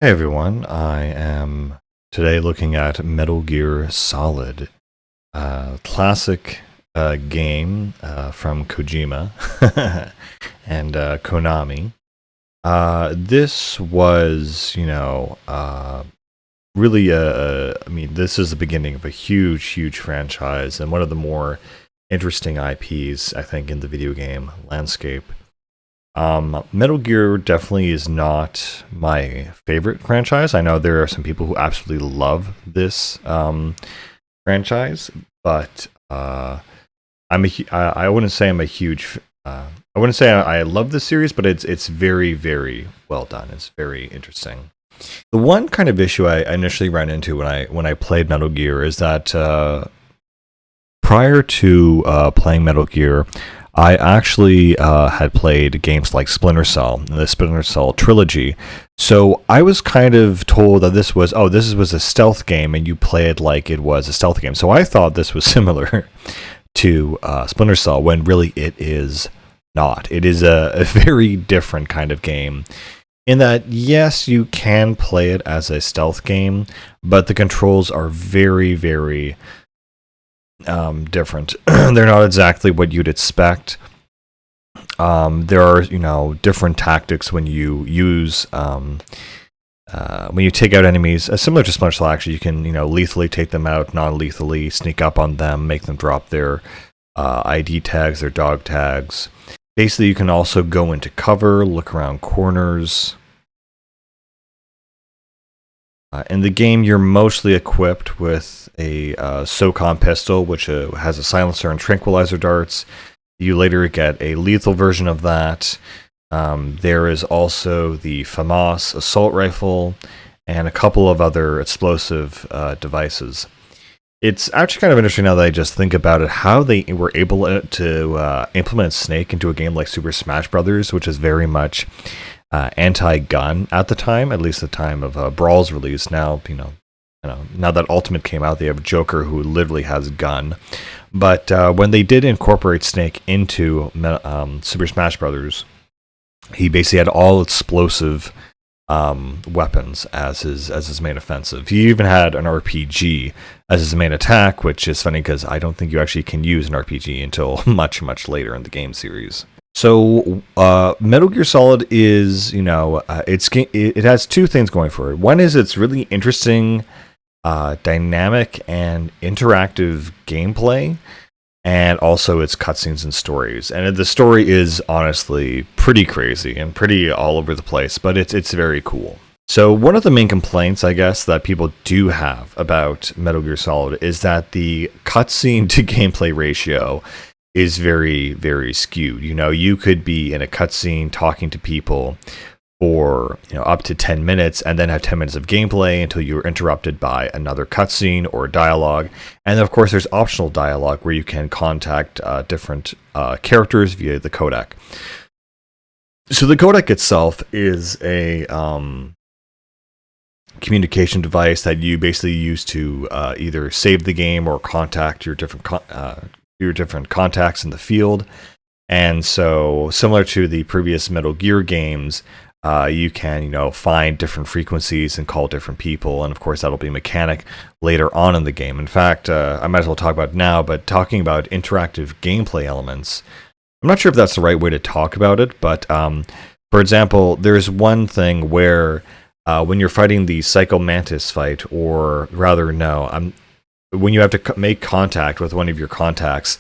Hey everyone, I am today looking at Metal Gear Solid, classic game from Kojima and Konami. This was, really, this is the beginning of a huge, huge franchise and one of the more interesting IPs, I think, in the video game landscape. Metal Gear definitely is not my favorite franchise. I know there are some people who absolutely love this franchise, but I wouldn't say I'm a huge. I wouldn't say I love this series, but it's very, very well done. It's very interesting. The one kind of issue I initially ran into when I played Metal Gear is that prior to playing Metal Gear, I actually had played games like Splinter Cell, the Splinter Cell trilogy. So I was kind of told that this was a stealth game, and you play it like it was a stealth game. So I thought this was similar to Splinter Cell, when really it is not. It is a very different kind of game. In that, yes, you can play it as a stealth game, but the controls are very, very different. They're not exactly what you'd expect. There are, different tactics when you use when you take out enemies. Similar to Splinter Cell, actually, you can lethally take them out, non-lethally sneak up on them, make them drop their ID tags, their dog tags. Basically, you can also go into cover, look around corners. In the game, you're mostly equipped with a SOCOM pistol, which has a silencer and tranquilizer darts. You later get a lethal version of that. There is also the FAMAS assault rifle and a couple of other explosive devices. It's actually kind of interesting now that I just think about it, how they were able to implement Snake into a game like Super Smash Bros., which is very much anti-gun at the time, at least the time of Brawl's release. Now, now that Ultimate came out, they have Joker, who literally has gun. But when they did incorporate Snake into Super Smash Bros., he basically had all explosive weapons as his main offensive. He even had an RPG as his main attack, which is funny because I don't think you actually can use an RPG until much, much later in the game series. So, Metal Gear Solid is, it has two things going for it. One is it's really interesting, dynamic, and interactive gameplay, and also its cutscenes and stories. And the story is honestly pretty crazy and pretty all over the place, but it's very cool. So one of the main complaints, I guess, that people do have about Metal Gear Solid is that the cutscene to gameplay ratio is very, very skewed. You could be in a cutscene talking to people for up to 10 minutes and then have 10 minutes of gameplay until you're interrupted by another cutscene or dialogue. And of course, there's optional dialogue where you can contact different characters via the codec. So the codec itself is a communication device that you basically use to either save the game or contact your different contacts in the field. And so, similar to the previous Metal Gear games, you can, find different frequencies and call different people. And of course, that'll be a mechanic later on in the game. In fact, I might as well talk about it now, but talking about interactive gameplay elements, I'm not sure if that's the right way to talk about it, but for example, there's one thing where when you're fighting the Psycho Mantis fight, or rather, no, when you have to make contact with one of your contacts,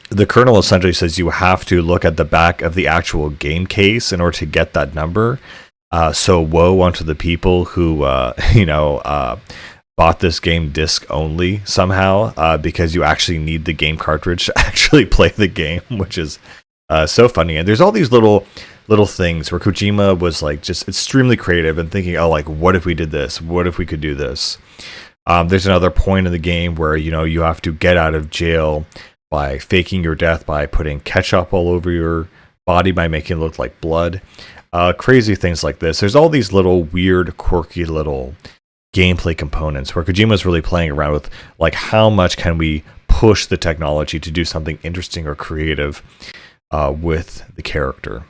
the colonel essentially says you have to look at the back of the actual game case in order to get that number. So woe unto the people who, bought this game disc only somehow, because you actually need the game cartridge to actually play the game, which is so funny. And there's all these little things where Kojima was like just extremely creative and thinking, oh, like, what if we did this? What if we could do this? There's another point in the game where, you have to get out of jail by faking your death by putting ketchup all over your body by making it look like blood. Crazy things like this. There's all these little weird, quirky little gameplay components where Kojima's really playing around with, like, how much can we push the technology to do something interesting or creative with the character.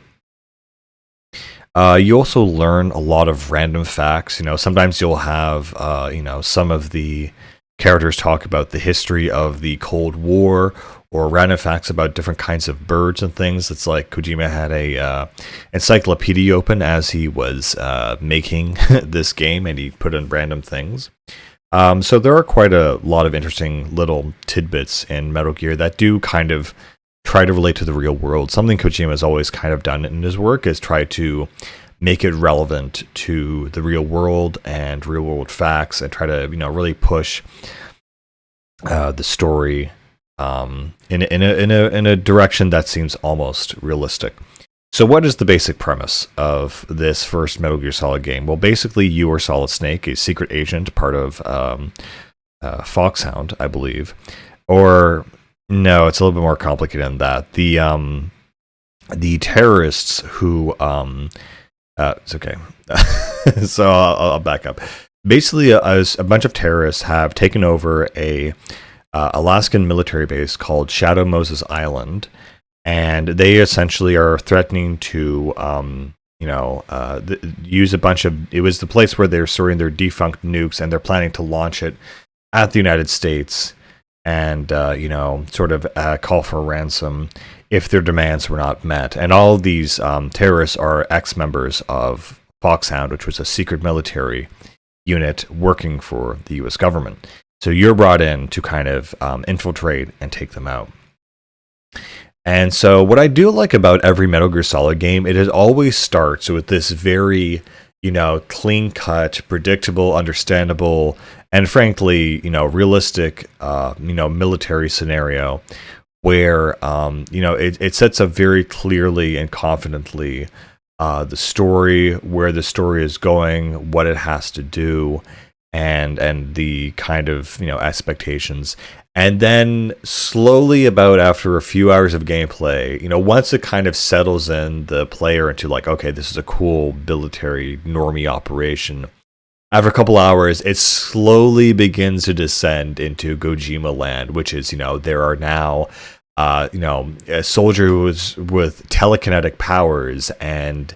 You also learn a lot of random facts. Sometimes you'll have, some of the characters talk about the history of the Cold War, or random facts about different kinds of birds and things. It's like Kojima had a encyclopedia open as he was making this game, and he put in random things. So there are quite a lot of interesting little tidbits in Metal Gear that do kind of try to relate to the real world. Something Kojima has always kind of done in his work is try to make it relevant to the real world and real world facts, and try to really push the story in a direction that seems almost realistic. So what is the basic premise of this first Metal Gear Solid game? Well, basically you are Solid Snake, a secret agent, part of Foxhound, I believe. Or no, it's a little bit more complicated than that. The terrorists who it's okay. So I'll back up. Basically, a bunch of terrorists have taken over a Alaskan military base called Shadow Moses Island, and they essentially are threatening to use a bunch of, it was the place where they're storing their defunct nukes, and they're planning to launch it at the United States, and sort of call for ransom if their demands were not met. And all of these terrorists are ex-members of Foxhound, which was a secret military unit working for the US government. So you're brought in to kind of infiltrate and take them out. And so what I do like about every Metal Gear Solid game, it always starts with this very, clean-cut, predictable, understandable, and frankly, realistic, military scenario where, it sets up very clearly and confidently the story, where the story is going, what it has to do, and the kind of expectations. And then slowly, about after a few hours of gameplay, once it kind of settles in the player into like, okay, this is a cool military normie operation, after a couple hours it slowly begins to descend into Kojima land, which is, there are now soldiers with telekinetic powers, and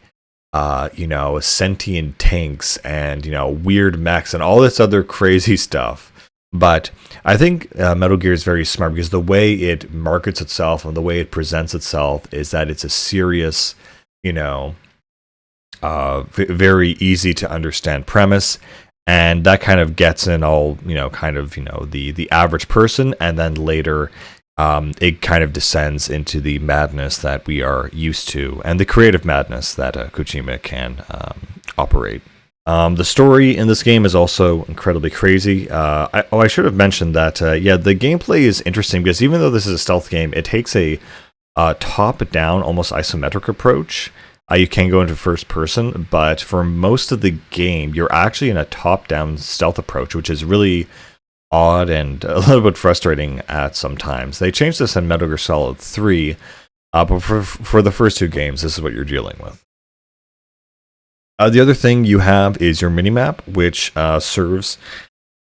sentient tanks, and weird mechs and all this other crazy stuff. But I think Metal Gear is very smart, because the way it markets itself and the way it presents itself is that it's a serious, very easy to understand premise, and that kind of gets in all, the average person, and then later it kind of descends into the madness that we are used to, and the creative madness that Kojima can operate. The story in this game is also incredibly crazy. I should have mentioned that, the gameplay is interesting, because even though this is a stealth game, it takes a top-down, almost isometric approach. You can go into first person, but for most of the game, you're actually in a top-down stealth approach, which is really odd and a little bit frustrating at some times. They changed this in Metal Gear Solid 3, but for the first two games, this is what you're dealing with. The other thing you have is your minimap, which serves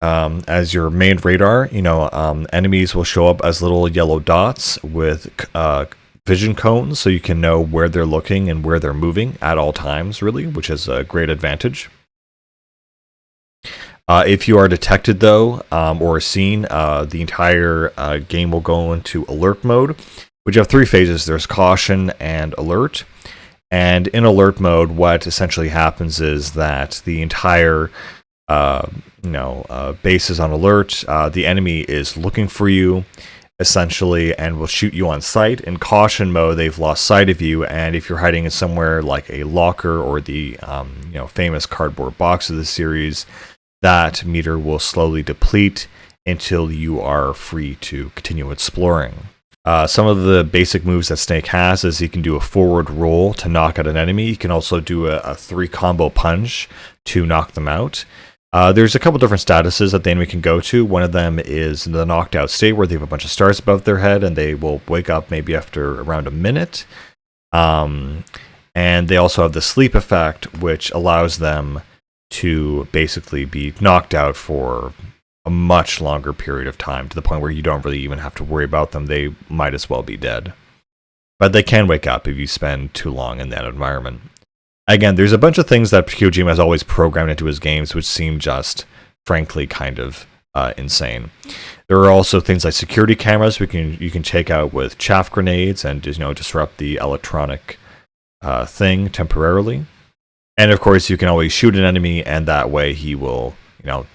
as your main radar. Enemies will show up as little yellow dots with vision cones, so you can know where they're looking and where they're moving at all times, really, which is a great advantage. If you are detected, though, or seen, the entire game will go into alert mode, which have three phases. There's caution and alert. And in alert mode, what essentially happens is that the entire base is on alert. The enemy is looking for you, essentially, and will shoot you on sight. In caution mode, they've lost sight of you, and if you're hiding in somewhere like a locker or the famous cardboard box of the series, that meter will slowly deplete until you are free to continue exploring. Some of the basic moves that Snake has is he can do a forward roll to knock out an enemy. He can also do a 3-combo punch to knock them out. There's a couple different statuses that the enemy can go to. One of them is the knocked out state, where they have a bunch of stars above their head, and they will wake up maybe after around a minute. And they also have the sleep effect, which allows them to basically be knocked out for a much longer period of time, to the point where you don't really even have to worry about them. They might as well be dead. But they can wake up if you spend too long in that environment. again, there's a bunch of things that Kojima has always programmed into his games, which seem just, frankly, kind of insane. There are also things like security cameras you can take out with chaff grenades and disrupt the electronic thing temporarily. And of course, you can always shoot an enemy, and that way he will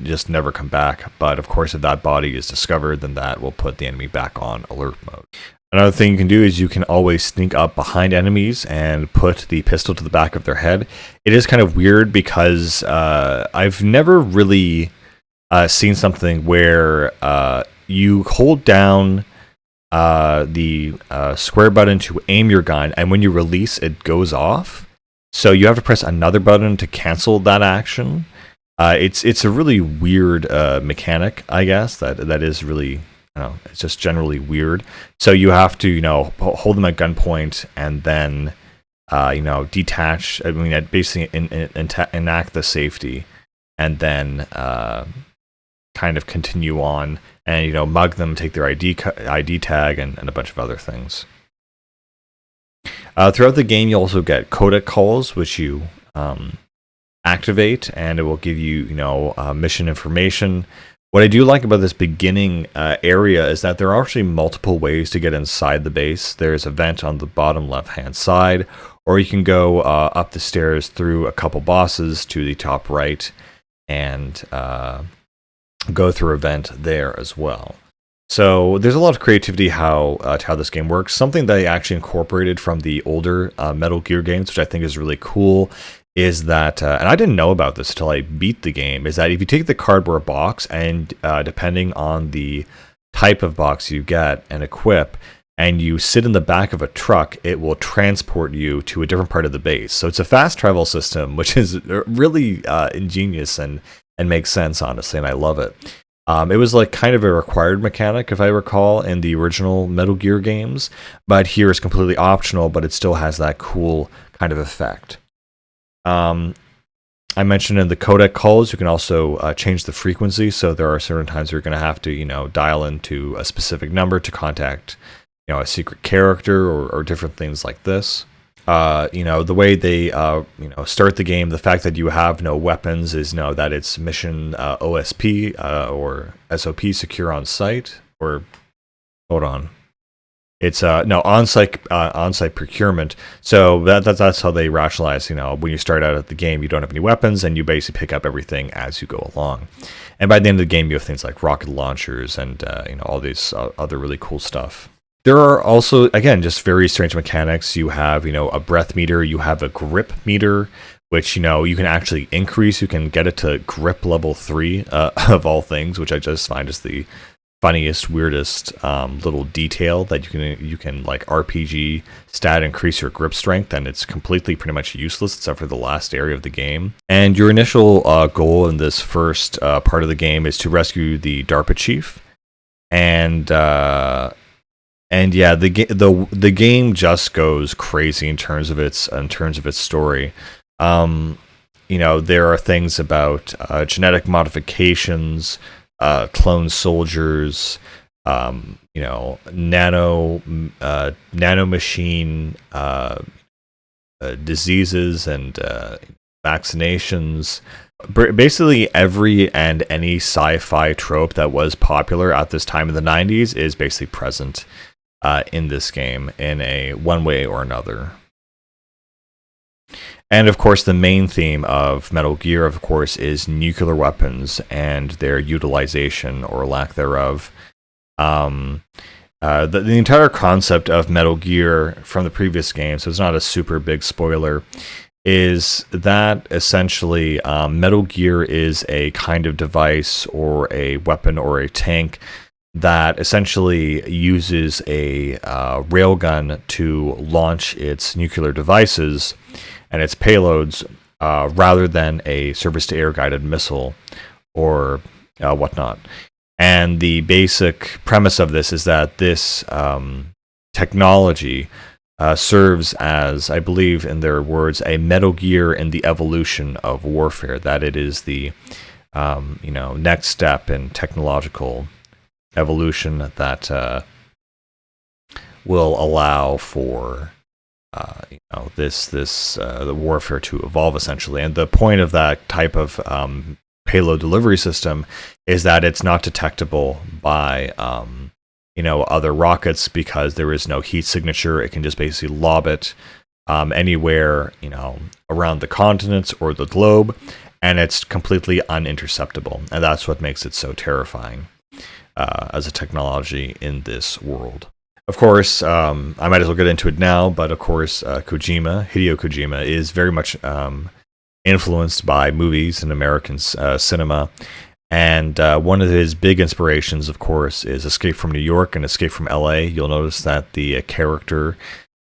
just never come back. But of course, if that body is discovered, then that will put the enemy back on alert mode. Another thing you can do is you can always sneak up behind enemies and put the pistol to the back of their head. It is kind of weird because I've never really seen something where you hold down the square button to aim your gun, and when you release, it goes off. So you have to press another button to cancel that action. It's a really weird mechanic, I guess. That is really, it's just generally weird. So you have to, hold them at gunpoint and then, detach. I mean, basically enact the safety, and then kind of continue on and mug them, take their ID tag, and a bunch of other things. Throughout the game, you also get codec calls, which you activate, and it will give you, mission information. What I do like about this beginning area is that there are actually multiple ways to get inside the base. There's a vent on the bottom left-hand side, or you can go up the stairs through a couple bosses to the top right and go through a vent there as well. So there's a lot of creativity to how this game works. Something that I actually incorporated from the older Metal Gear games, which I think is really cool, is that, and I didn't know about this until I beat the game, is that if you take the cardboard box and depending on the type of box you get and equip, and you sit in the back of a truck, it will transport you to a different part of the base. So it's a fast travel system, which is really ingenious and makes sense, honestly, and I love it. It was like kind of a required mechanic, if I recall, in the original Metal Gear games, but here it's completely optional, but it still has that cool kind of effect. I mentioned in the codec calls, you can also change the frequency, so there are certain times where you're going to have to, dial into a specific number to contact, a secret character or different things like this. The way they, start the game, the fact that you have no weapons is that it's mission OSP or SOP, secure on site, or hold on. It's on-site procurement. So that's how they rationalize. When you start out at the game, you don't have any weapons, and you basically pick up everything as you go along. And by the end of the game, you have things like rocket launchers and all these other really cool stuff. There are also, again, just very strange mechanics. You have a breath meter. You have a grip meter, which you can actually increase. You can get it to grip level 3 of all things, which I just find is the funniest, weirdest little detail that you can like RPG stat increase your grip strength, and it's completely pretty much useless except for the last area of the game. And your initial goal in this first part of the game is to rescue the DARPA chief, and yeah, the game just goes crazy in terms of its story. There are things about genetic modifications, clone soldiers, nanomachine diseases and vaccinations. Basically, every and any sci-fi trope that was popular at this time in the 90s is basically present in this game in one way or another. And of course, the main theme of Metal Gear, of course, is nuclear weapons and their utilization or lack thereof. The entire concept of Metal Gear from the previous game, so it's not a super big spoiler, is that essentially Metal Gear is a kind of device or a weapon or a tank that essentially uses a railgun to launch its nuclear devices and its payloads rather than a surface-to-air guided missile or whatnot. And the basic premise of this is that this technology serves as, I believe in their words, a Metal Gear in the evolution of warfare, that it is the next step in technological evolution that will allow for the warfare to evolve essentially. And the point of that type of payload delivery system is that it's not detectable by other rockets because there is no heat signature. It can just basically lob it anywhere around the continents or the globe, and it's completely uninterceptable. And that's what makes it so terrifying as a technology in this world. Of course, I might as well get into it now, but of course, Hideo Kojima, is very much influenced by movies and American cinema. And one of his big inspirations, of course, is Escape from New York and Escape from LA. You'll notice that the character,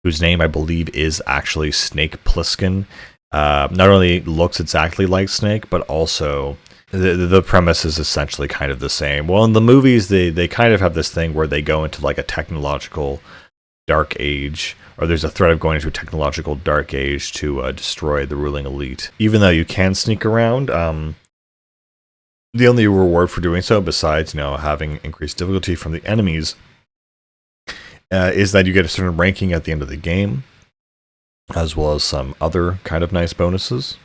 whose name I believe is actually Snake Plissken, not only looks exactly like Snake, but also the premise is essentially kind of the same. Well, in the movies, they kind of have this thing where they go into like a technological dark age, or there's a threat of going into a technological dark age to destroy the ruling elite. Even though you can sneak around, the only reward for doing so, besides having increased difficulty from the enemies, is that you get a certain ranking at the end of the game, as well as some other kind of nice bonuses.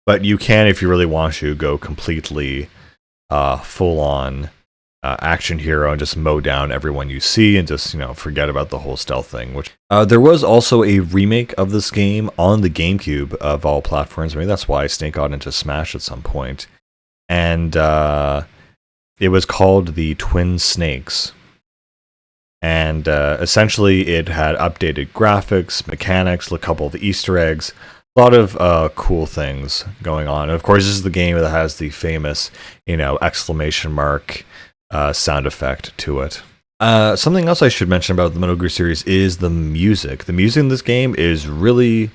But you can, if you really want to, go completely full-on action hero and just mow down everyone you see and just forget about the whole stealth thing. Which there was also a remake of this game on the GameCube of all platforms. I mean, that's why Snake got into Smash at some point, and it was called the Twin Snakes. And essentially, it had updated graphics, mechanics, a couple of Easter eggs. A lot of cool things going on. And of course, this is the game that has the famous, exclamation mark sound effect to it. Something else I should mention about the Metal Gear series is the music. The music in this game is really,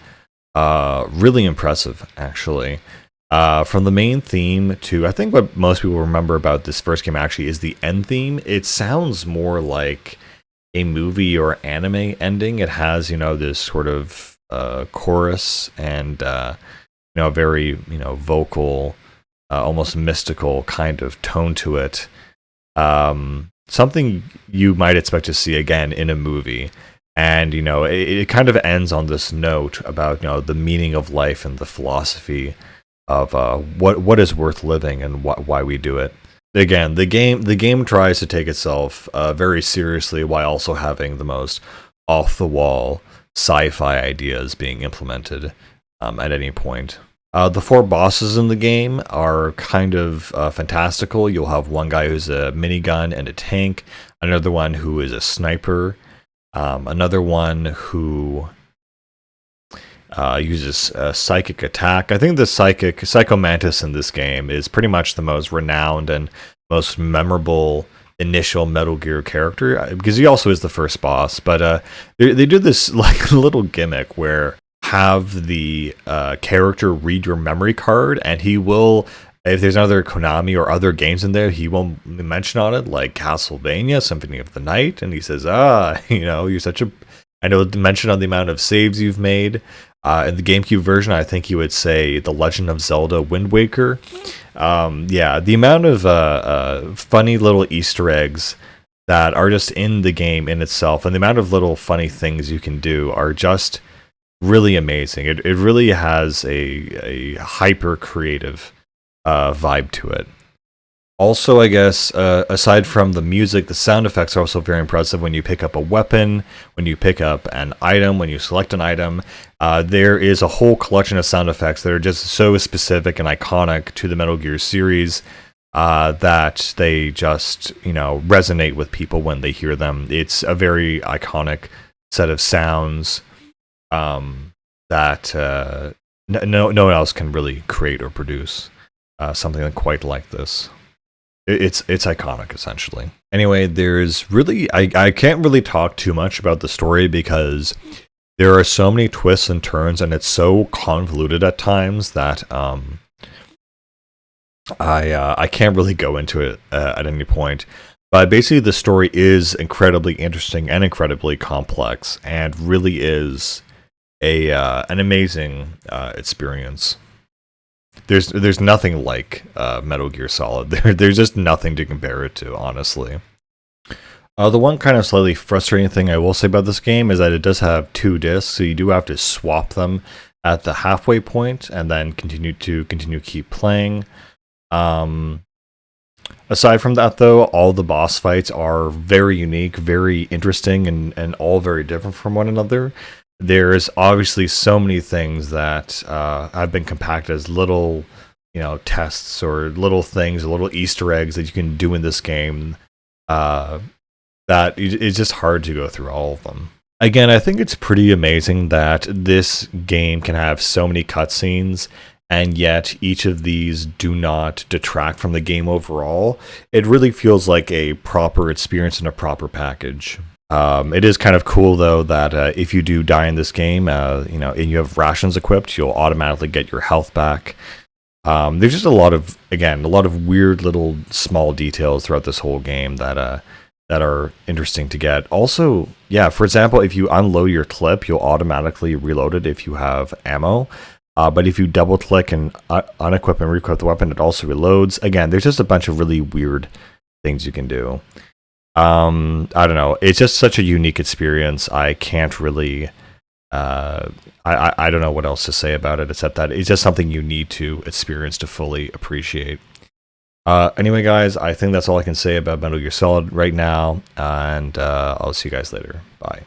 really impressive, actually. From the main theme to, I think what most people remember about this first game actually is the end theme. It sounds more like a movie or anime ending. It has, this sort of chorus and very vocal, almost mystical kind of tone to it. Something you might expect to see again in a movie. And it kind of ends on this note about the meaning of life and the philosophy of what is worth living and why we do it. Again, the game tries to take itself very seriously while also having the most off the wall sci-fi ideas being implemented at any point. The 4 bosses in the game are kind of fantastical. You'll have one guy who's a minigun and a tank, another one who is a sniper, another one who uses a psychic attack. I think the Psycho Mantis in this game is pretty much the most renowned and most memorable initial Metal Gear character, because he also is the first boss. But they do this like little gimmick where have the character read your memory card, and he will, if there's another Konami or other games in there, he will mention on it, like Castlevania, Symphony of the Night, and he says, you're such a, I know, mention on the amount of saves you've made. In the GameCube version, I think you would say The Legend of Zelda Wind Waker. The amount of funny little Easter eggs that are just in the game in itself, and the amount of little funny things you can do are just really amazing. It really has a hyper creative vibe to it. Also, I guess, aside from the music, the sound effects are also very impressive. When you pick up a weapon, when you pick up an item, when you select an item, there is a whole collection of sound effects that are just so specific and iconic to the Metal Gear series that they just, resonate with people when they hear them. It's a very iconic set of sounds that no one else can really create or produce something quite like this. It's iconic, essentially. Anyway, there's really, I can't really talk too much about the story because there are so many twists and turns, and it's so convoluted at times that I can't really go into it at any point. But basically, the story is incredibly interesting and incredibly complex, and really is an amazing experience. There's nothing like Metal Gear Solid. There's just nothing to compare it to, honestly. The one kind of slightly frustrating thing I will say about this game is that it does have 2 discs, so you do have to swap them at the halfway point and then continue keep playing. Aside from that, though, all the boss fights are very unique, very interesting, and all very different from one another. There's obviously so many things that have been compacted as little, tests or little things, little Easter eggs that you can do in this game. That it's just hard to go through all of them. Again, I think it's pretty amazing that this game can have so many cutscenes, and yet each of these do not detract from the game overall. It really feels like a proper experience and a proper package. It is kind of cool though that if you do die in this game, and you have rations equipped, you'll automatically get your health back. There's just a lot of weird little small details throughout this whole game that are interesting to get. Also, yeah, for example, if you unload your clip, you'll automatically reload it if you have ammo. But if you double click and unequip and re-equip the weapon, it also reloads. Again, there's just a bunch of really weird things you can do. I don't know. It's just such a unique experience. I can't really... I don't know what else to say about it, except that it's just something you need to experience to fully appreciate. Anyway, guys, I think that's all I can say about Metal Gear Solid right now, and I'll see you guys later. Bye.